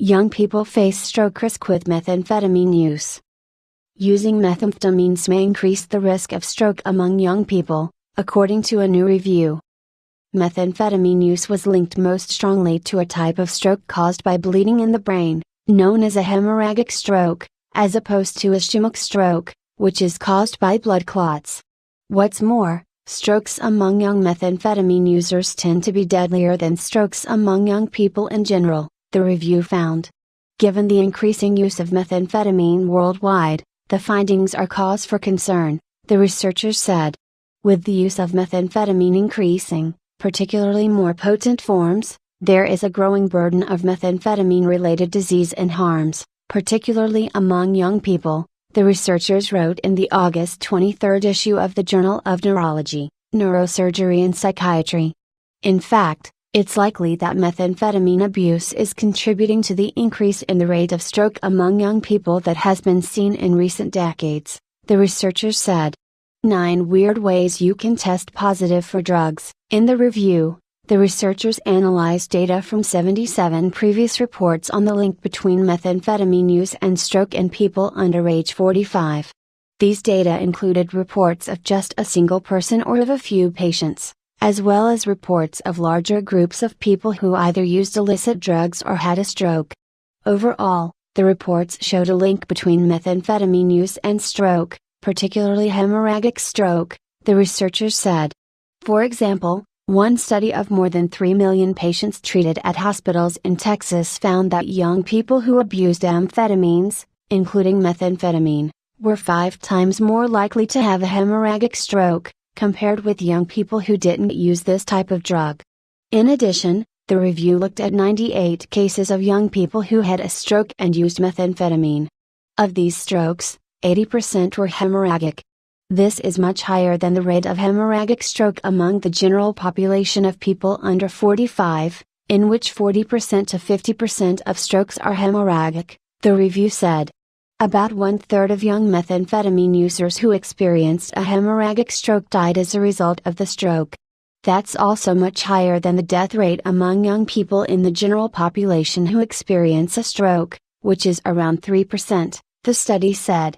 Young people face stroke risk with methamphetamine use. Using methamphetamines may increase the risk of stroke among young people, according to a new review. Methamphetamine use was linked most strongly to a type of stroke caused by bleeding in the brain, known as a hemorrhagic stroke, as opposed to ischemic stroke, which is caused by blood clots. What's more, strokes among young methamphetamine users tend to be deadlier than strokes among young people in general, the review found. Given the increasing use of methamphetamine worldwide, the findings are cause for concern, the researchers said. With the use of methamphetamine increasing, particularly more potent forms, there is a growing burden of methamphetamine-related disease and harms, particularly among young people, the researchers wrote in the August 23 issue of the Journal of Neurology, Neurosurgery and Psychiatry. In fact, it's likely that methamphetamine abuse is contributing to the increase in the rate of stroke among young people that has been seen in recent decades, the researchers said. 9 Weird Ways You Can Test Positive for Drugs. In the review, the researchers analyzed data from 77 previous reports on the link between methamphetamine use and stroke in people under age 45. These data included reports of just a single person or of a few patients, as well as reports of larger groups of people who either used illicit drugs or had a stroke. Overall, the reports showed a link between methamphetamine use and stroke, particularly hemorrhagic stroke, the researchers said. For example, one study of more than 3 million patients treated at hospitals in Texas found that young people who abused amphetamines, including methamphetamine, were 5 times more likely to have a hemorrhagic stroke, compared with young people who didn't use this type of drug. In addition, the review looked at 98 cases of young people who had a stroke and used methamphetamine. Of these strokes, 80% were hemorrhagic. This is much higher than the rate of hemorrhagic stroke among the general population of people under 45, in which 40% to 50% of strokes are hemorrhagic, the review said. About 1/3 of young methamphetamine users who experienced a hemorrhagic stroke died as a result of the stroke. That's also much higher than the death rate among young people in the general population who experience a stroke, which is around 3%, the study said.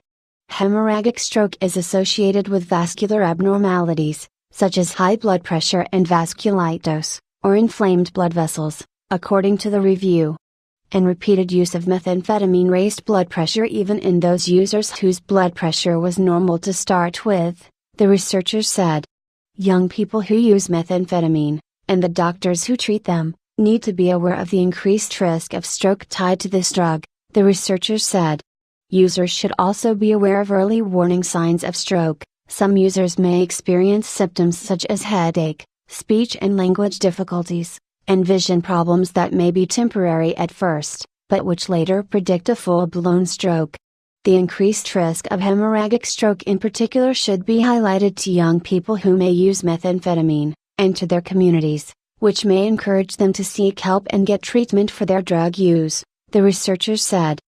Hemorrhagic stroke is associated with vascular abnormalities, such as high blood pressure and vasculitis, or inflamed blood vessels, according to the review. And repeated use of methamphetamine raised blood pressure even in those users whose blood pressure was normal to start with, the researchers said. Young people who use methamphetamine, and the doctors who treat them, need to be aware of the increased risk of stroke tied to this drug, the researchers said. Users should also be aware of early warning signs of stroke. Some users may experience symptoms such as headache, speech and language difficulties, and vision problems that may be temporary at first, but which later predict a full-blown stroke. The increased risk of hemorrhagic stroke in particular should be highlighted to young people who may use methamphetamine, and to their communities, which may encourage them to seek help and get treatment for their drug use, the researchers said.